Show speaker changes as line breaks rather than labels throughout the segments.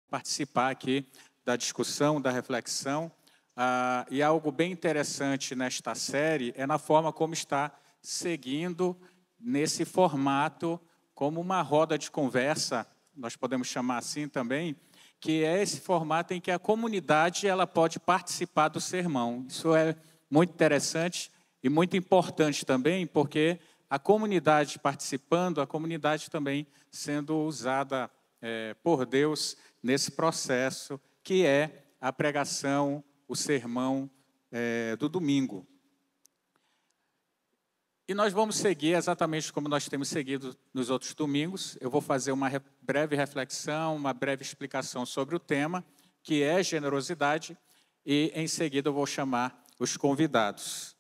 participar aqui da discussão, da reflexão. E algo bem interessante nesta série é na forma como está seguindo nesse formato, como uma roda de conversa, nós podemos chamar assim também, que é esse formato em que a comunidade ela pode participar do sermão. Isso é muito interessante e muito importante também, porque a comunidade participando, a comunidade também sendo usada por Deus nesse processo, que é a pregação, o sermão do domingo. E nós vamos seguir exatamente como nós temos seguido nos outros domingos. Eu vou fazer uma breve reflexão, uma breve explicação sobre o tema, que é generosidade, e em seguida eu vou chamar os convidados.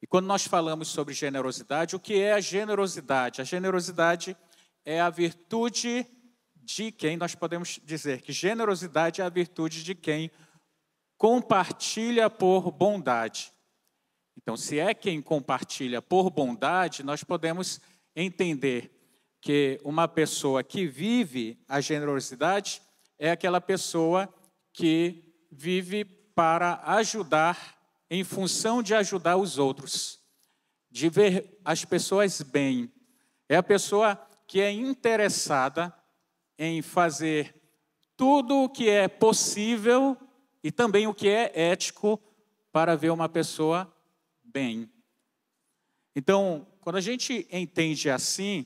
E quando nós falamos sobre generosidade, o que é a generosidade? A generosidade é a virtude de quem, nós podemos dizer que generosidade é a virtude de quem compartilha por bondade. Então, se é quem compartilha por bondade, nós podemos entender que uma pessoa que vive a generosidade é aquela pessoa que vive para ajudar, em função de ajudar os outros, de ver as pessoas bem. É a pessoa que é interessada em fazer tudo o que é possível e também o que é ético para ver uma pessoa bem. Então, quando a gente entende assim,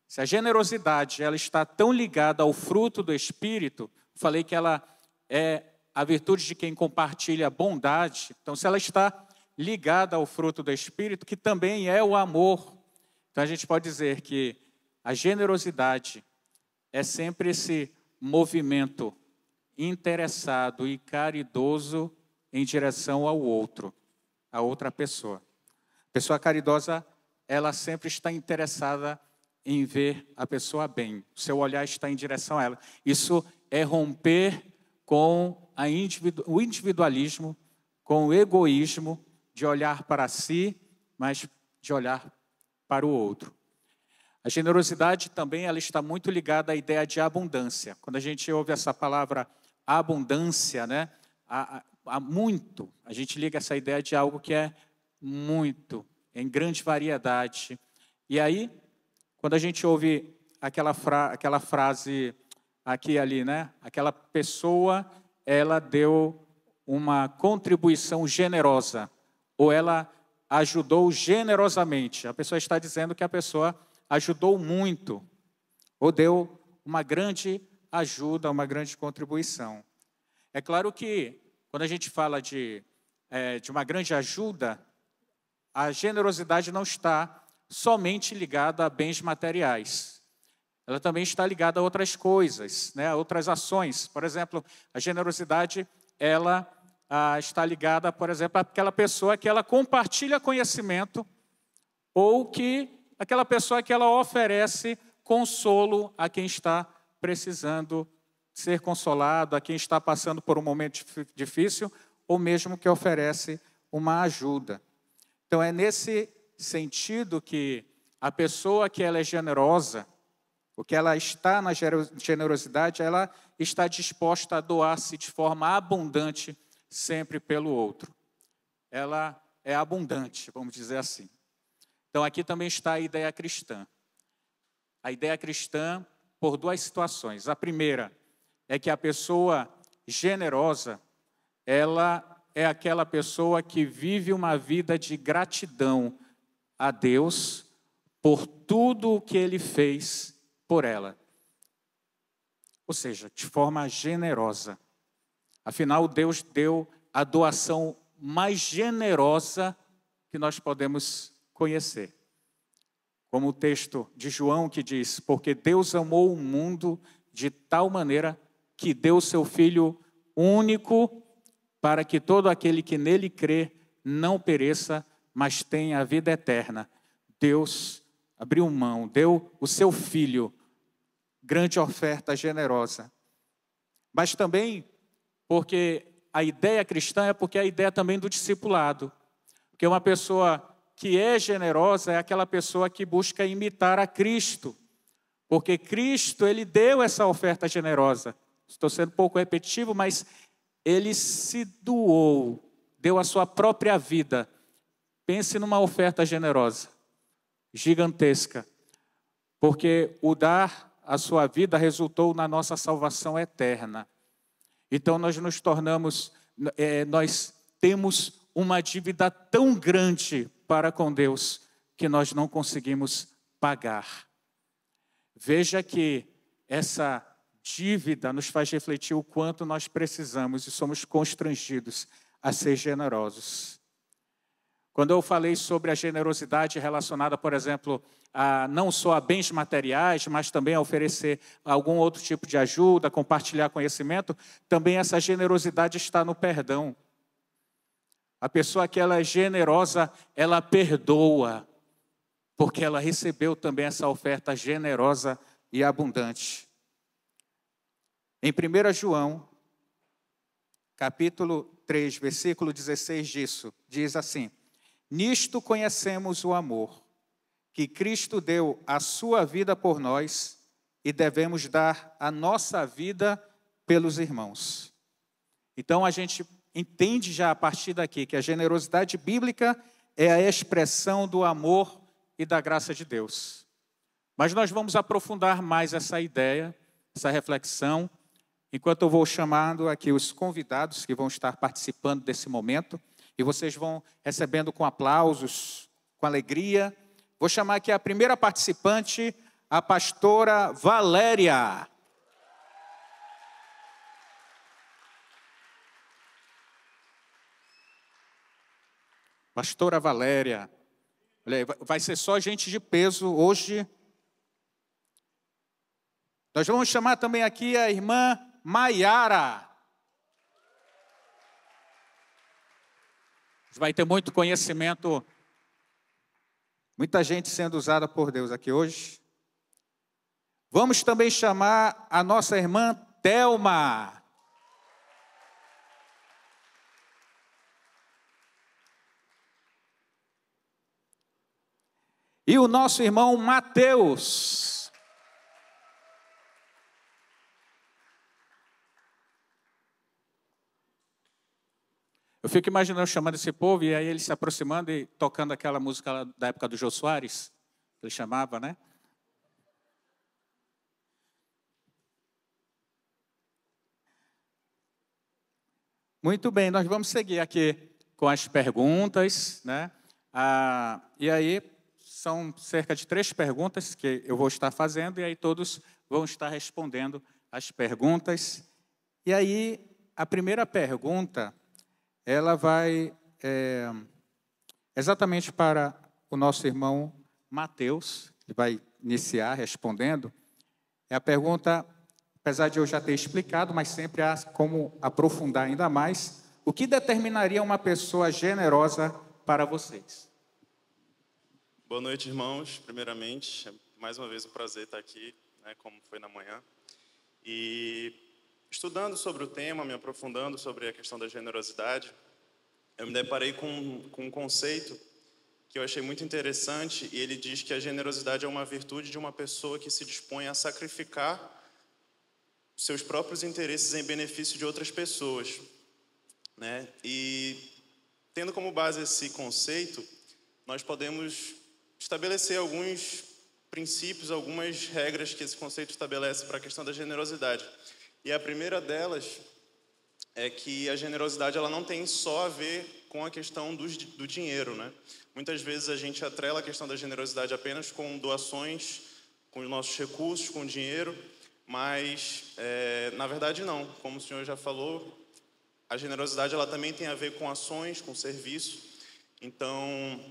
se a generosidade ela está tão ligada ao fruto do Espírito, falei que ela é a virtude de quem compartilha a bondade, então se ela está ligada ao fruto do Espírito, que também é o amor, então a gente pode dizer que a generosidade é sempre esse movimento interessado e caridoso em direção ao outro, a outra pessoa. A pessoa caridosa, ela sempre está interessada em ver a pessoa bem. O seu olhar está em direção a ela. Isso é romper com o individualismo, com o egoísmo de olhar para si, mas de olhar para o outro. A generosidade também ela está muito ligada à ideia de abundância. Quando a gente ouve essa palavra abundância, né, há muito, a gente liga essa ideia de algo que é muito, em grande variedade. E aí, quando a gente ouve aquela frase aqui e ali, né, aquela pessoa, ela deu uma contribuição generosa, ou ela ajudou generosamente. A pessoa está dizendo que a pessoa ajudou muito, ou deu uma grande ajuda, uma grande contribuição. É claro que, quando a gente fala de uma grande ajuda, a generosidade não está somente ligada a bens materiais. Ela também está ligada a outras coisas, né, a outras ações. Por exemplo, a generosidade ela está ligada, por exemplo, àquela pessoa que ela compartilha conhecimento ou que aquela pessoa que ela oferece consolo a quem está precisando ser consolado, a quem está passando por um momento difícil, ou mesmo que oferece uma ajuda. Então, é nesse sentido que a pessoa que ela é generosa, o que ela está na generosidade, ela está disposta a doar-se de forma abundante sempre pelo outro. Ela é abundante, vamos dizer assim. Então, aqui também está a ideia cristã. A ideia cristã por duas situações. A primeira é que a pessoa generosa, ela é aquela pessoa que vive uma vida de gratidão a Deus por tudo o que Ele fez por ela. Ou seja, de forma generosa. Afinal, Deus deu a doação mais generosa que nós podemos conhecer. Como o texto de João que diz, porque Deus amou o mundo de tal maneira que deu seu Filho único para que todo aquele que nele crê não pereça, mas tenha a vida eterna. Deus abriu mão, deu o seu Filho, grande oferta generosa. Mas também porque a ideia cristã é porque é a ideia também do discipulado. Porque uma pessoa que é generosa é aquela pessoa que busca imitar a Cristo. Porque Cristo, Ele deu essa oferta generosa. estou sendo um pouco repetitivo, mas ele se doou, deu a sua própria vida. Pense numa oferta generosa, gigantesca, porque o dar a sua vida resultou na nossa salvação eterna. Então nós nos tornamos, nós temos uma dívida tão grande para com Deus que nós não conseguimos pagar. Veja que essa dívida nos faz refletir o quanto nós precisamos e somos constrangidos a ser generosos. Quando eu falei sobre a generosidade relacionada, por exemplo, não só a bens materiais, mas também a oferecer algum outro tipo de ajuda, compartilhar conhecimento, também essa generosidade está no perdão. A pessoa que ela é generosa, ela perdoa, porque ela recebeu também essa oferta generosa e abundante. Em 1 João, capítulo 3, versículo 16 diz assim: nisto conhecemos o amor, que Cristo deu a sua vida por nós e devemos dar a nossa vida pelos irmãos. Então a gente entende já a partir daqui que a generosidade bíblica é a expressão do amor e da graça de Deus. Mas nós vamos aprofundar mais essa ideia, essa reflexão, enquanto eu vou chamando aqui os convidados que vão estar participando desse momento, e vocês vão recebendo com aplausos, com alegria. Vou chamar aqui a primeira participante, a pastora Valéria. Pastora Valéria. Olha aí, vai ser só gente de peso hoje. Nós vamos chamar também aqui a irmã Maiara. Vai ter muito conhecimento, muita gente sendo usada por Deus aqui hoje. Vamos também chamar a nossa irmã Thelma. E o nosso irmão Mateus. Eu fico imaginando chamando esse povo e aí ele se aproximando e tocando aquela música da época do Jô Soares, que ele chamava, né? Muito bem, nós vamos seguir aqui com as perguntas, né? E aí são cerca de 3 perguntas que eu vou estar fazendo e aí todos vão estar respondendo as perguntas. E aí a primeira pergunta, ela vai exatamente para o nosso irmão Mateus, que vai iniciar respondendo. É a pergunta, apesar de eu já ter explicado, mas sempre há como aprofundar ainda mais. O que determinaria uma pessoa generosa para vocês?
Boa noite, irmãos. Primeiramente, é mais uma vez um prazer estar aqui, né, como foi na manhã. E estudando sobre o tema, me aprofundando sobre a questão da generosidade, eu me deparei com um conceito que eu achei muito interessante, e ele diz que a generosidade é uma virtude de uma pessoa que se dispõe a sacrificar seus próprios interesses em benefício de outras pessoas, né? E tendo como base esse conceito, nós podemos estabelecer alguns princípios, algumas regras que esse conceito estabelece para a questão da generosidade. E a primeira delas é que a generosidade ela não tem só a ver com a questão do dinheiro, né? Muitas vezes a gente atrela a questão da generosidade apenas com doações, com os nossos recursos, com dinheiro, mas na verdade não. Como o senhor já falou, a generosidade ela também tem a ver com ações, com serviço. Então,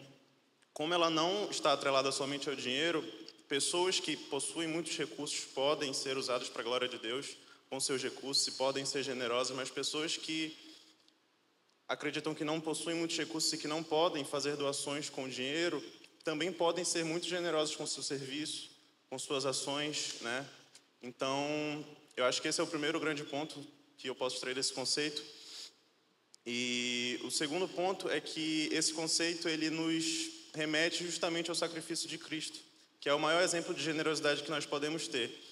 como ela não está atrelada somente ao dinheiro, pessoas que possuem muitos recursos podem ser usadas para a glória de Deus com seus recursos e podem ser generosas, mas pessoas que acreditam que não possuem muitos recursos e que não podem fazer doações com dinheiro, também podem ser muito generosas com seu serviço, com suas ações, né? Então, eu acho que esse é o primeiro grande ponto que eu posso extrair desse conceito. E o segundo ponto é que esse conceito ele nos remete justamente ao sacrifício de Cristo, que é o maior exemplo de generosidade que nós podemos ter.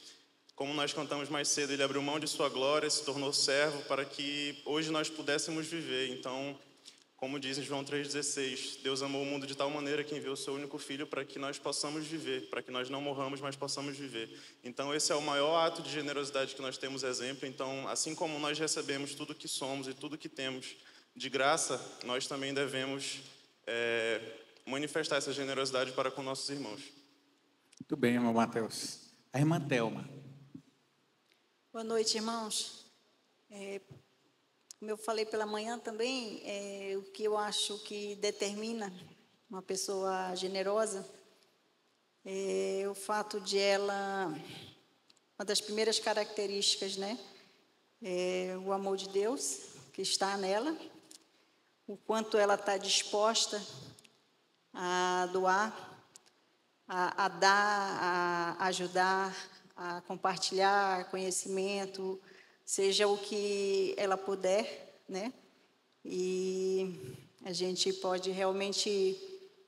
Como nós cantamos mais cedo, ele abriu mão de sua glória, se tornou servo para que hoje nós pudéssemos viver. Então, como diz em João 3,16, Deus amou o mundo de tal maneira que enviou o seu único filho para que nós possamos viver, para que nós não morramos, mas possamos viver. Então, esse é o maior ato de generosidade que nós temos exemplo. Então, assim como nós recebemos tudo que somos e tudo que temos de graça, nós também devemos manifestar essa generosidade para com nossos irmãos.
Muito bem, irmão Mateus. A irmã Thelma.
Boa noite, irmãos. Como eu falei pela manhã também, o que eu acho que determina uma pessoa generosa é o fato de ela, uma das primeiras características, né, é o amor de Deus que está nela, o quanto ela está disposta a doar, a dar, a ajudar, a compartilhar conhecimento, seja o que ela puder, né? E a gente pode realmente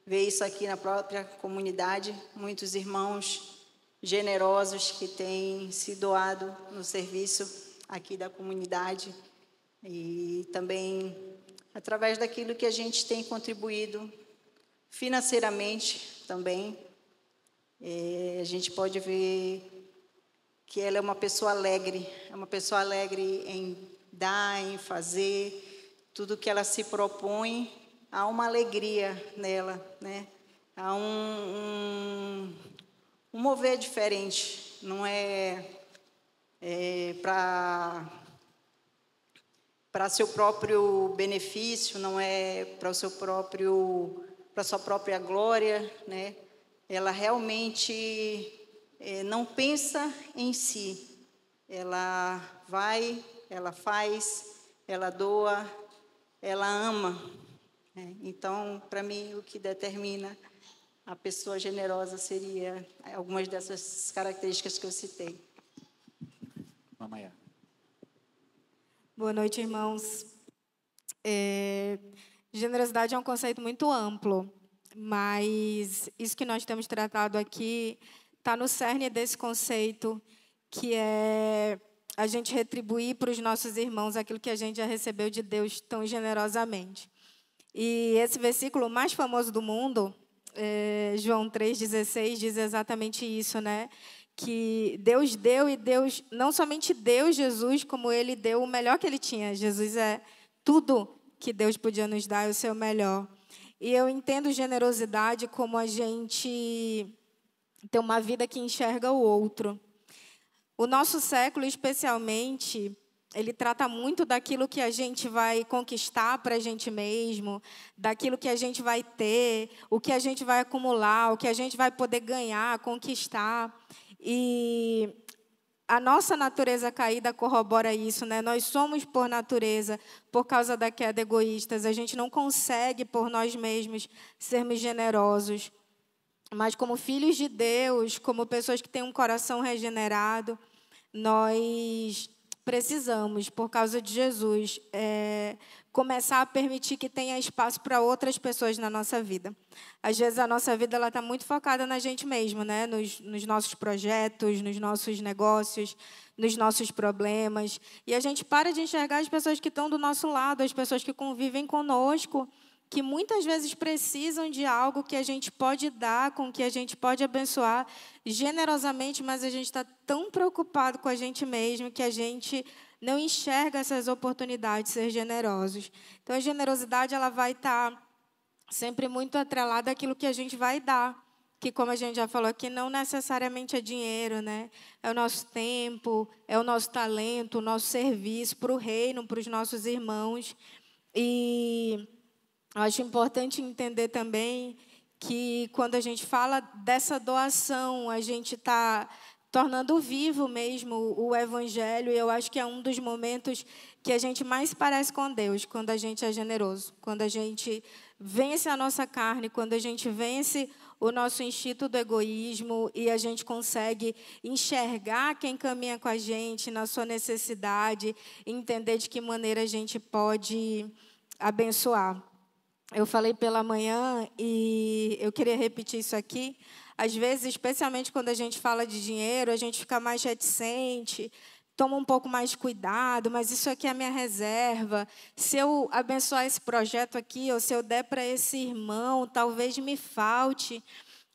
ver isso aqui na própria comunidade, muitos irmãos generosos que têm se doado no serviço aqui da comunidade e também através daquilo que a gente tem contribuído financeiramente também. A gente pode ver que ela é uma pessoa alegre em dar, em fazer, tudo que ela se propõe, há uma alegria nela, né? Há um mover diferente, não é para seu próprio benefício, não é para sua própria glória, né? Ela realmente não pensa em si, ela vai, ela faz, ela doa, ela ama. Então, para mim, o que determina a pessoa generosa seria algumas dessas características que eu citei.
Mamãe.
Boa noite, irmãos. Generosidade é um conceito muito amplo, mas isso que nós temos tratado aqui está no cerne desse conceito, que é a gente retribuir para os nossos irmãos aquilo que a gente já recebeu de Deus tão generosamente. E esse versículo mais famoso do mundo, João 3,16, diz exatamente isso, né? Que Deus deu e Deus não somente deu Jesus, como Ele deu o melhor que Ele tinha. Jesus é tudo que Deus podia nos dar, é o seu melhor. E eu entendo generosidade como a gente ter uma vida que enxerga o outro. O nosso século, especialmente, ele trata muito daquilo que a gente vai conquistar para a gente mesmo, daquilo que a gente vai ter, o que a gente vai acumular, o que a gente vai poder ganhar, conquistar. E a nossa natureza caída corrobora isso, né? Nós somos, por natureza, por causa da queda, egoístas. A gente não consegue, por nós mesmos, sermos generosos. Mas como filhos de Deus, como pessoas que têm um coração regenerado, nós precisamos, por causa de Jesus, começar a permitir que tenha espaço para outras pessoas na nossa vida. Às vezes a nossa vida está muito focada na gente mesmo, né? Nos nossos projetos, nos nossos negócios, nos nossos problemas. E a gente para de enxergar as pessoas que estão do nosso lado, as pessoas que convivem conosco, que muitas vezes precisam de algo que a gente pode dar, com que a gente pode abençoar generosamente, mas a gente está tão preocupado com a gente mesmo que a gente não enxerga essas oportunidades de ser generosos. Então, a generosidade ela vai estar sempre muito atrelada àquilo que a gente vai dar, que, como a gente já falou aqui, não necessariamente é dinheiro, né? É o nosso tempo, é o nosso talento, o nosso serviço para o reino, para os nossos irmãos. E acho importante entender também que, quando a gente fala dessa doação, a gente está tornando vivo mesmo o Evangelho. E eu acho que é um dos momentos que a gente mais parece com Deus, quando a gente é generoso, quando a gente vence a nossa carne, quando a gente vence o nosso instinto do egoísmo e a gente consegue enxergar quem caminha com a gente na sua necessidade e entender de que maneira a gente pode abençoar. eu falei pela manhã e eu queria repetir isso aqui. Às vezes, especialmente quando a gente fala de dinheiro, a gente fica mais reticente, toma um pouco mais de cuidado, mas isso aqui é a minha reserva. Se eu abençoar esse projeto aqui, ou se eu der para esse irmão, talvez me falte.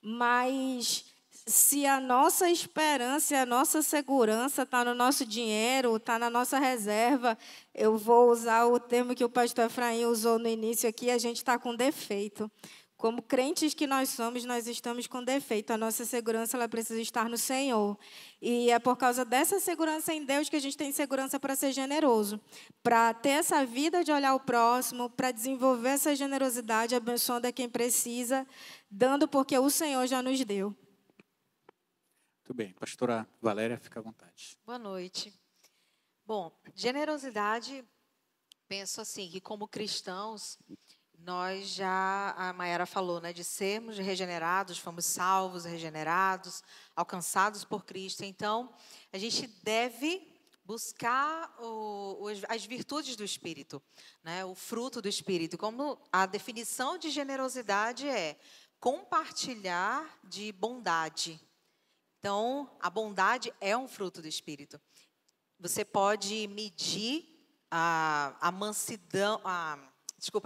Mas se a nossa esperança e a nossa segurança está no nosso dinheiro, está na nossa reserva, eu vou usar o termo que o pastor Efraim usou no início aqui, a gente está com defeito. Como crentes que nós somos, nós estamos com defeito. A nossa segurança ela precisa estar no Senhor. E é por causa dessa segurança em Deus que a gente tem segurança para ser generoso, para ter essa vida de olhar o próximo, para desenvolver essa generosidade, abençoando a quem precisa, dando porque o Senhor já nos deu.
Muito bem. Pastora Valéria, fica à vontade.
Boa noite. Bom, generosidade, penso assim, que como cristãos, nós já, a Mayara falou, né, de sermos regenerados, fomos salvos, regenerados, alcançados por Cristo. Então, a gente deve buscar as virtudes do Espírito, né, o fruto do Espírito. Como a definição de generosidade é compartilhar de bondade. Então, a bondade é um fruto do Espírito. Você pode medir a mansidão, a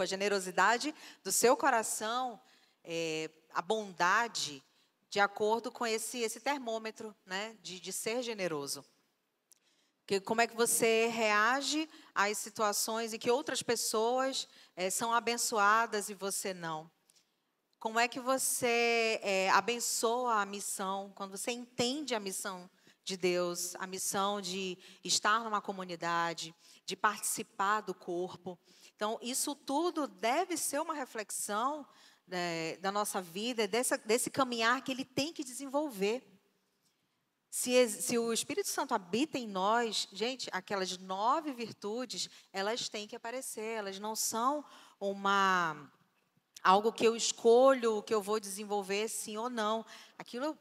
generosidade do seu coração, a bondade, de acordo com esse termômetro, né, de ser generoso. Porque como é que você reage às situações em que outras pessoas são abençoadas e você não? Como é que você abençoa a missão, quando você entende a missão de Deus, a missão de estar numa comunidade, de participar do corpo? Então, isso tudo deve ser uma reflexão da nossa vida, desse caminhar que ele tem que desenvolver. Se o Espírito Santo habita em nós, gente, aquelas 9 virtudes, elas têm que aparecer, elas não são algo que eu escolho, que eu vou desenvolver sim ou não. Aquilo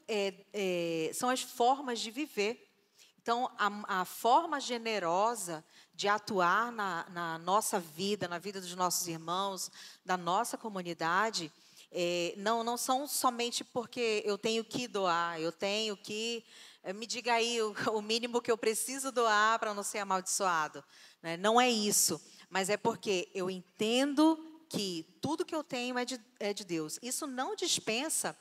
são as formas de viver. Então, a forma generosa de atuar na nossa vida, na vida dos nossos irmãos, da nossa comunidade, não são somente porque eu tenho que doar, eu tenho que... me diga aí o mínimo que eu preciso doar para não ser amaldiçoado. Né? Não é isso, mas é porque eu entendo que tudo que eu tenho é de Deus. Isso não dispensa,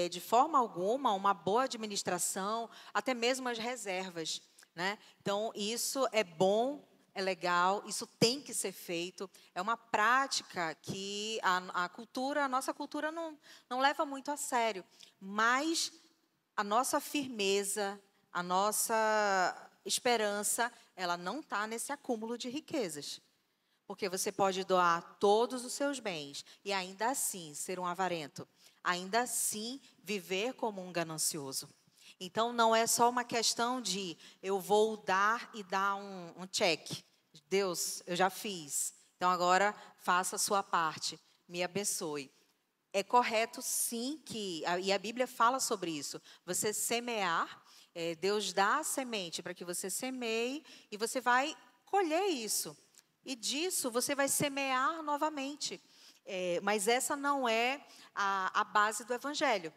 de forma alguma, uma boa administração, até mesmo as reservas. Né? Então, isso é bom, é legal, isso tem que ser feito. É uma prática que a nossa cultura não leva muito a sério. Mas a nossa firmeza, a nossa esperança, ela não está nesse acúmulo de riquezas. Porque você pode doar todos os seus bens e ainda assim ser um avarento. Ainda assim viver como um ganancioso. Então, não é só uma questão de eu vou dar e dar um check. Deus, eu já fiz. Então, agora faça a sua parte. Me abençoe. É correto, sim, e a Bíblia fala sobre isso. Você semear, Deus dá a semente para que você semeie e você vai colher isso. E disso você vai semear novamente. Mas essa não é a base do Evangelho.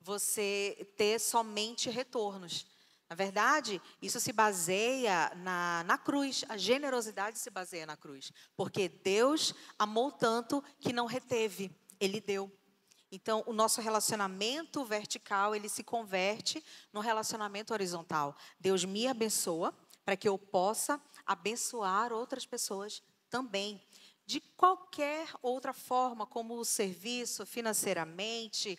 Você ter somente retornos. Na verdade, isso se baseia na cruz. A generosidade se baseia na cruz. Porque Deus amou tanto que não reteve. Ele deu. Então, o nosso relacionamento vertical, ele se converte no relacionamento horizontal. Deus me abençoa para que eu possa abençoar outras pessoas também. De qualquer outra forma, como o serviço, financeiramente,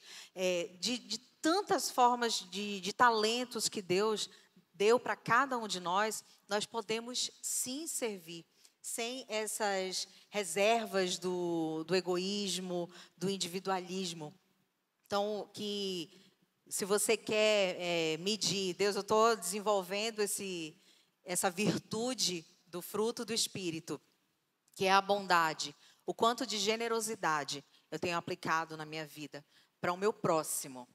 de tantas formas de talentos que Deus deu para cada um de nós podemos sim servir, sem essas reservas do egoísmo, do individualismo. Então, que se você quer medir, Deus, eu estou desenvolvendo essa virtude do fruto do Espírito, que é a bondade, o quanto de generosidade eu tenho aplicado na minha vida para o meu próximo.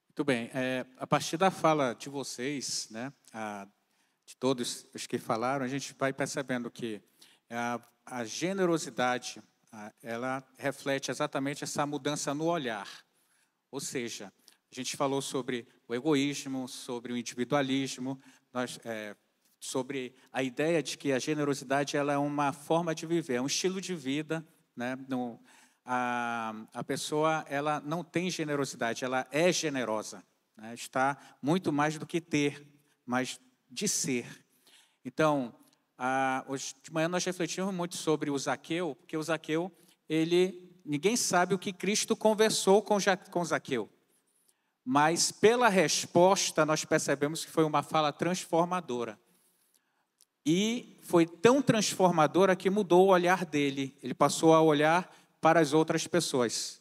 Muito bem. A partir da fala de vocês, né, de todos os que falaram, a gente vai percebendo que a generosidade, ela reflete exatamente essa mudança no olhar. Ou seja, a gente falou sobre o egoísmo, sobre o individualismo, sobre a ideia de que a generosidade ela é uma forma de viver, é um estilo de vida, né? A pessoa ela não tem generosidade, ela é generosa, né? Está muito mais do que ter, mas de ser. Então, hoje de manhã nós refletimos muito sobre o Zaqueu, porque o Zaqueu, ninguém sabe o que Cristo conversou com Zaqueu, mas pela resposta nós percebemos que foi uma fala transformadora. E foi tão transformadora que mudou o olhar dele. Ele passou a olhar para as outras pessoas.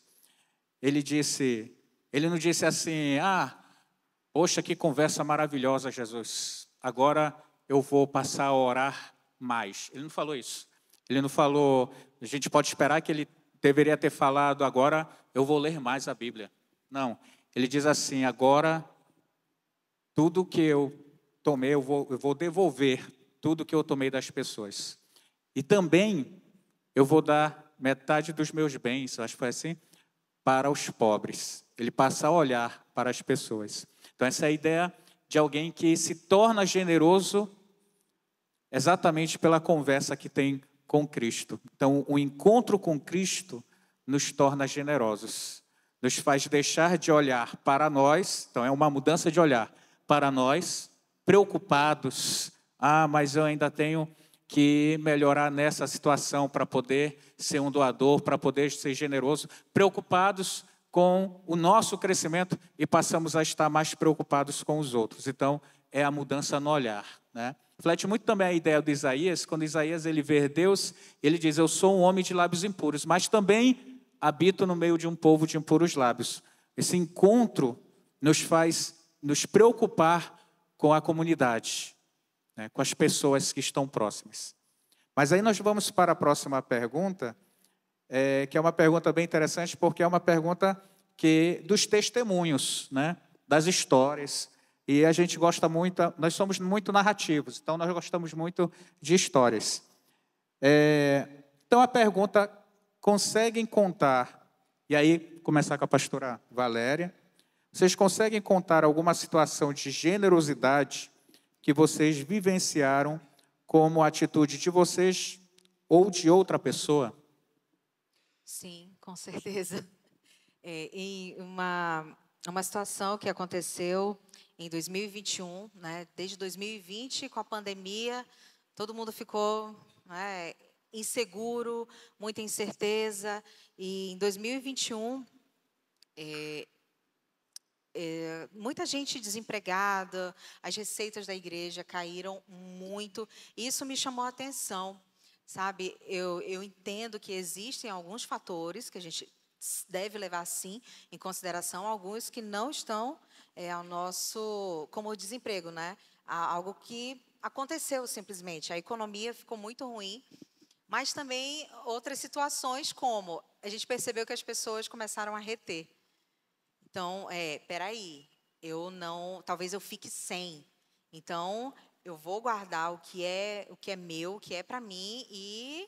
Ele não disse assim, poxa, que conversa maravilhosa, Jesus. Agora eu vou passar a orar mais. Ele não falou isso. Ele não falou, a gente pode esperar que ele deveria ter falado, agora eu vou ler mais a Bíblia. Não, ele diz assim, agora tudo que eu tomei, eu vou devolver tudo que eu tomei das pessoas. E também eu vou dar metade dos meus bens, acho que foi assim, para os pobres. Ele passa a olhar para as pessoas. Então essa é a ideia de alguém que se torna generoso exatamente pela conversa que tem com Cristo. Então o encontro com Cristo nos torna generosos. Nos faz deixar de olhar para nós, então é uma mudança de olhar para nós, preocupados, mas eu ainda tenho que melhorar nessa situação para poder ser um doador, para poder ser generoso, preocupados com o nosso crescimento e passamos a estar mais preocupados com os outros. Então, é a mudança no olhar, né? Reflete muito também a ideia de Isaías, quando Isaías ele vê Deus, ele diz, eu sou um homem de lábios impuros, mas também habito no meio de um povo de impuros lábios. Esse encontro nos faz nos preocupar com a comunidade, né, com as pessoas que estão próximas. Mas aí nós vamos para a próxima pergunta, que é uma pergunta bem interessante, porque é uma pergunta dos testemunhos, né, das histórias. E a gente gosta muito, nós somos muito narrativos, então nós gostamos muito de histórias. Então a pergunta, conseguem contar, e aí começar com a pastora Valéria, vocês conseguem contar alguma situação de generosidade que vocês vivenciaram como atitude de vocês ou de outra pessoa?
Sim, com certeza. Em uma situação que aconteceu em 2021, né, desde 2020, com a pandemia, todo mundo ficou, né, inseguro, muita incerteza. E em 2021, muita gente desempregada, as receitas da igreja caíram muito. Isso me chamou a atenção, sabe? Eu entendo que existem alguns fatores que a gente deve levar, sim, em consideração, alguns que não estão ao nosso, como o desemprego, né? Algo que aconteceu simplesmente. A economia ficou muito ruim, mas também outras situações, como a gente percebeu que as pessoas começaram a reter. Então, peraí, talvez eu fique sem. Então, eu vou guardar o que é meu, o que é para mim e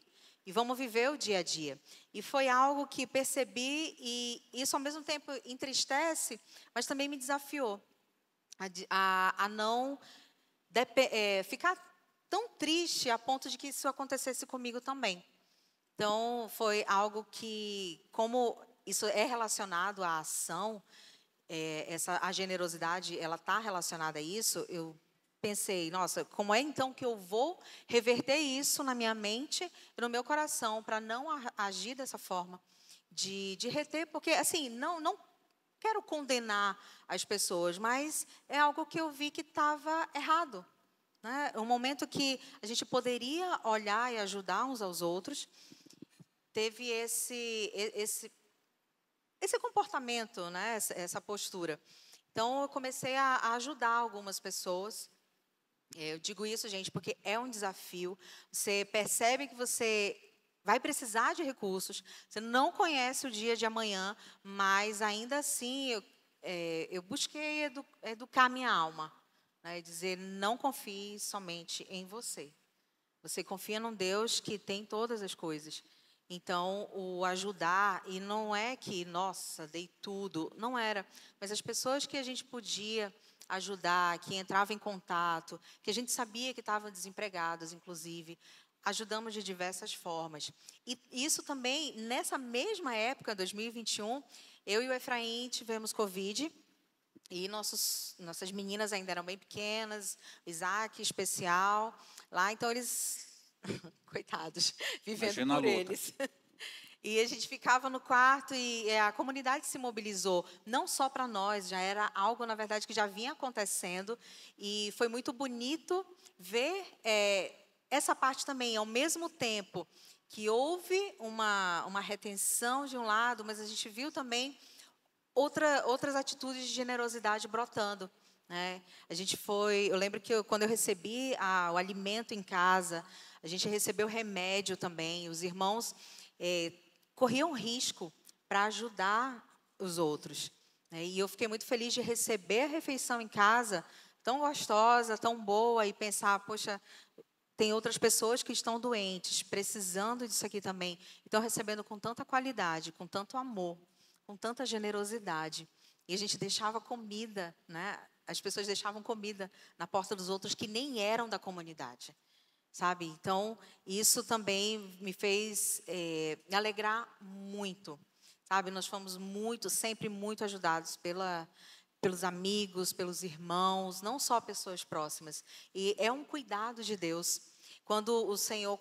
vamos viver o dia a dia. E foi algo que percebi e isso ao mesmo tempo entristece, mas também me desafiou a não ficar tão triste a ponto de que isso acontecesse comigo também. Então, foi algo que, como isso é relacionado à ação, a generosidade, ela está relacionada a isso, eu pensei, nossa, como é então que eu vou reverter isso na minha mente e no meu coração, para não agir dessa forma, de reter, porque, assim, não quero condenar as pessoas, mas é algo que eu vi que estava errado. Né? Um momento que a gente poderia olhar e ajudar uns aos outros, teve esse comportamento, né? Essa postura. Então, eu comecei a ajudar algumas pessoas. Eu digo isso, gente, porque é um desafio. Você percebe que você vai precisar de recursos, você não conhece o dia de amanhã, mas, ainda assim, eu busquei educar minha alma. Né? Dizer, não confie somente em você. Você confia num Deus que tem todas as coisas. Então, o ajudar, e não é que, nossa, dei tudo, não era. Mas as pessoas que a gente podia ajudar, que entravam em contato, que a gente sabia que estavam desempregadas, inclusive, ajudamos de diversas formas. E isso também, nessa mesma época, 2021, eu e o Efraim tivemos Covid, e nossas meninas ainda eram bem pequenas, o Isaac especial, lá, então eles... Coitados, vivendo
Imagina
por
a luta.
eles. E a gente ficava no quarto e a comunidade se mobilizou, não só para nós, já era algo, na verdade, que já vinha acontecendo. E foi muito bonito ver essa parte também, ao mesmo tempo que houve uma retenção de um lado, mas a gente viu também outras atitudes de generosidade brotando. Né? Eu lembro que quando eu recebi o alimento em casa, a gente recebeu remédio também. Os irmãos corriam risco para ajudar os outros. Né? E eu fiquei muito feliz de receber a refeição em casa, tão gostosa, tão boa, e pensar, poxa, tem outras pessoas que estão doentes, precisando disso aqui também. Então, recebendo com tanta qualidade, com tanto amor, com tanta generosidade. E a gente deixava comida, né? As pessoas deixavam comida na porta dos outros que nem eram da comunidade. Sabe? Então, isso também me fez me alegrar muito. Sabe? Nós fomos sempre muito ajudados pelos amigos, pelos irmãos, não só pessoas próximas. E é um cuidado de Deus. Quando o Senhor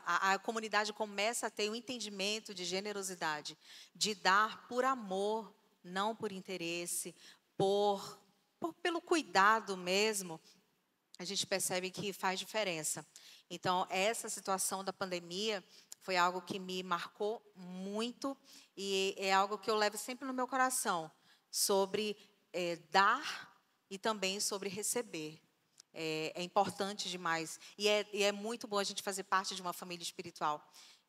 a comunidade começa a ter um entendimento de generosidade, de dar por amor, não por interesse, pelo cuidado mesmo, a gente percebe que faz diferença. Então, essa situação da pandemia foi algo que me marcou muito e é algo que eu levo sempre no meu coração, sobre dar e também sobre receber. É importante demais. E é muito bom a gente fazer parte de uma família espiritual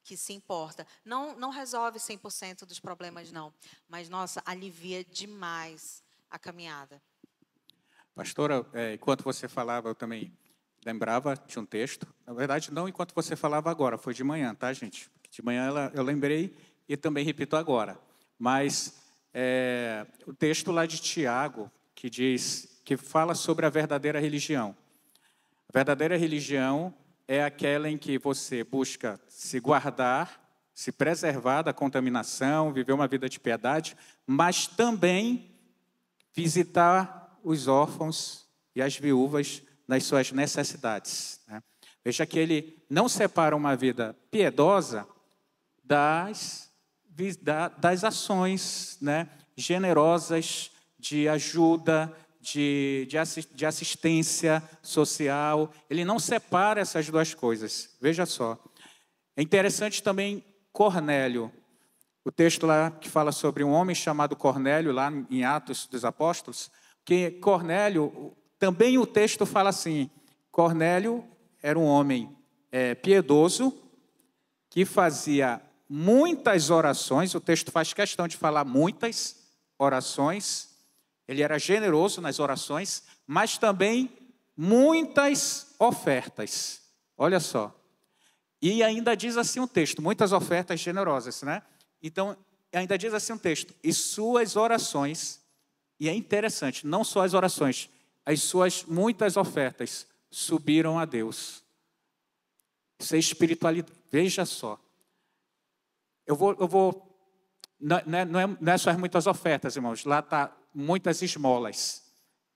que se importa. Não resolve 100% dos problemas, não. Mas, nossa, alivia demais a caminhada.
Pastora, enquanto você falava, eu também lembrava de um texto. Na verdade, não enquanto você falava agora, foi de manhã, tá, gente? De manhã eu lembrei e também repito agora. Mas o texto lá de Tiago, que fala sobre a verdadeira religião. A verdadeira religião é aquela em que você busca se guardar, se preservar da contaminação, viver uma vida de piedade, mas também visitar os órfãos e as viúvas nas suas necessidades. Né? Veja que ele não separa uma vida piedosa das ações, né, generosas de ajuda, de assistência social. Ele não separa essas duas coisas. Veja só. É interessante também Cornélio. O texto lá que fala sobre um homem chamado Cornélio, lá em Atos dos Apóstolos, que Cornélio, também o texto fala assim, Cornélio era um homem piedoso, que fazia muitas orações, o texto faz questão de falar muitas orações, ele era generoso nas orações, mas também muitas ofertas. Olha só. E ainda diz assim um texto, muitas ofertas generosas, né? Então, ainda diz assim um texto, e suas orações, e é interessante, não só as orações, as suas muitas ofertas subiram a Deus. Isso é espiritualidade. Veja só. Não é só as muitas ofertas, irmãos. Lá está muitas esmolas.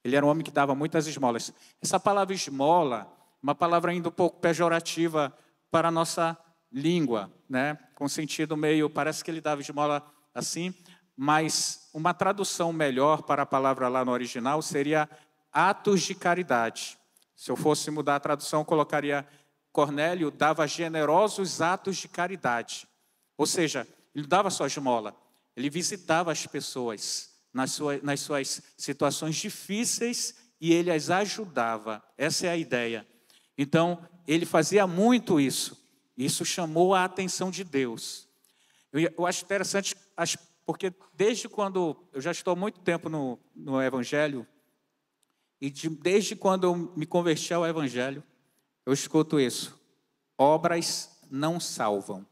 Ele era um homem que dava muitas esmolas. Essa palavra esmola, uma palavra ainda um pouco pejorativa para a nossa língua, né? Com sentido meio, parece que ele dava esmola assim, mas uma tradução melhor para a palavra lá no original seria atos de caridade. Se eu fosse mudar a tradução, eu colocaria Cornélio dava generosos atos de caridade. Ou seja, ele não dava só esmola, ele visitava as pessoas nas suas situações difíceis e ele as ajudava. Essa é a ideia. Então, ele fazia muito isso. Isso chamou a atenção de Deus. Eu acho interessante, porque desde quando eu já estou há muito tempo no Evangelho, e desde quando eu me converti ao Evangelho, eu escuto isso. Obras não salvam.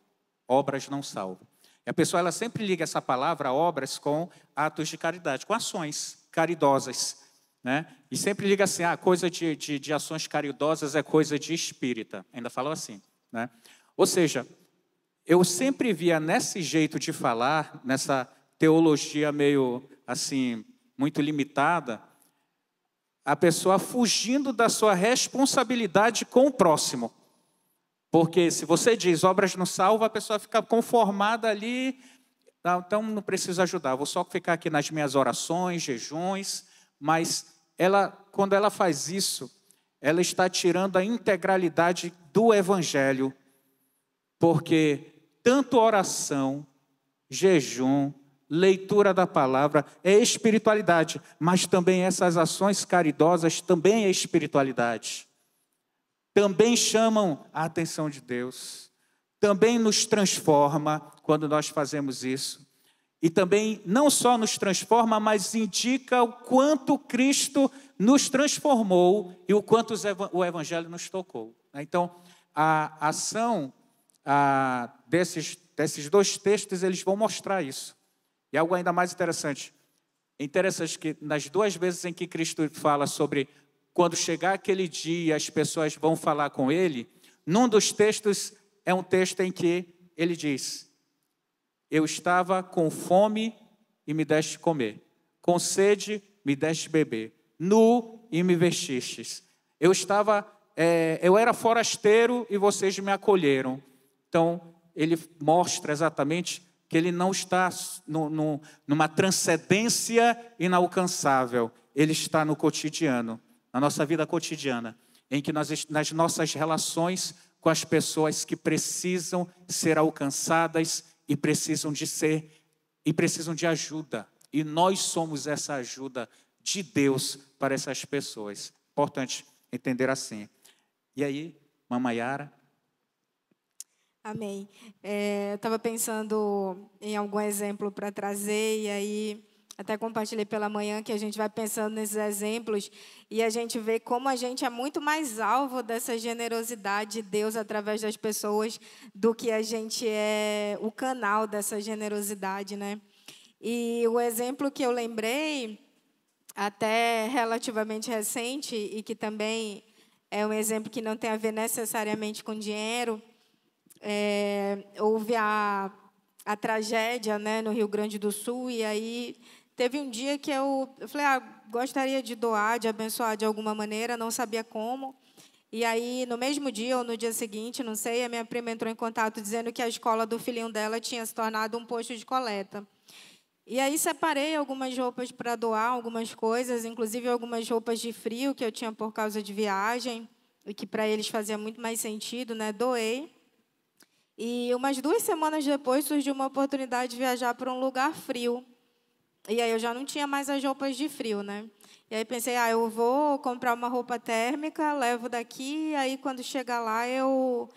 obras não salvam. E a pessoa ela sempre liga essa palavra, obras, com atos de caridade, com ações caridosas, né? E sempre liga assim, coisa de ações caridosas é coisa de espírita. Ainda falou assim, né? Ou seja, eu sempre via nesse jeito de falar, nessa teologia meio assim, muito limitada, a pessoa fugindo da sua responsabilidade com o próximo. Porque se você diz obras não salvam, a pessoa fica conformada ali, então não preciso ajudar, vou só ficar aqui nas minhas orações, jejuns, mas quando ela faz isso, ela está tirando a integralidade do Evangelho, porque tanto oração, jejum, leitura da palavra é espiritualidade, mas também essas ações caridosas também é espiritualidade. Também chamam a atenção de Deus, também nos transforma quando nós fazemos isso. E também não só nos transforma, mas indica o quanto Cristo nos transformou e o quanto o Evangelho nos tocou. Então, a ação desses dois textos, eles vão mostrar isso. E algo ainda mais interessante. É interessante que nas duas vezes em que Cristo fala sobre quando chegar aquele dia, as pessoas vão falar com ele, num dos textos é um texto em que ele diz: eu estava com fome e me deste comer, com sede me deste beber, nu e me vestistes. Eu era forasteiro e vocês me acolheram. Então, ele mostra exatamente que ele não está numa transcendência inalcançável, ele está no cotidiano, na nossa vida cotidiana, em que nas nossas relações com as pessoas que precisam ser alcançadas e precisam de ajuda. E nós somos essa ajuda de Deus para essas pessoas. Importante entender assim. E aí, Mamãe Yara?
Amém. Eu estava pensando em algum exemplo para trazer, e aí até compartilhei pela manhã que a gente vai pensando nesses exemplos e a gente vê como a gente é muito mais alvo dessa generosidade de Deus através das pessoas do que a gente é o canal dessa generosidade, né? E o exemplo que eu lembrei, até relativamente recente, e que também é um exemplo que não tem a ver necessariamente com dinheiro, houve a tragédia, né, no Rio Grande do Sul, e aí teve um dia que eu falei, gostaria de doar, de abençoar de alguma maneira, não sabia como. E aí, no mesmo dia ou no dia seguinte, não sei, a minha prima entrou em contato dizendo que a escola do filhinho dela tinha se tornado um posto de coleta. E aí separei algumas roupas para doar, algumas coisas, inclusive algumas roupas de frio que eu tinha por causa de viagem, e que para eles fazia muito mais sentido, né? Doei. E umas 2 semanas depois surgiu uma oportunidade de viajar para um lugar frio. E aí eu já não tinha mais as roupas de frio, né? E aí pensei, eu vou comprar uma roupa térmica, levo daqui, e aí quando chegar lá eu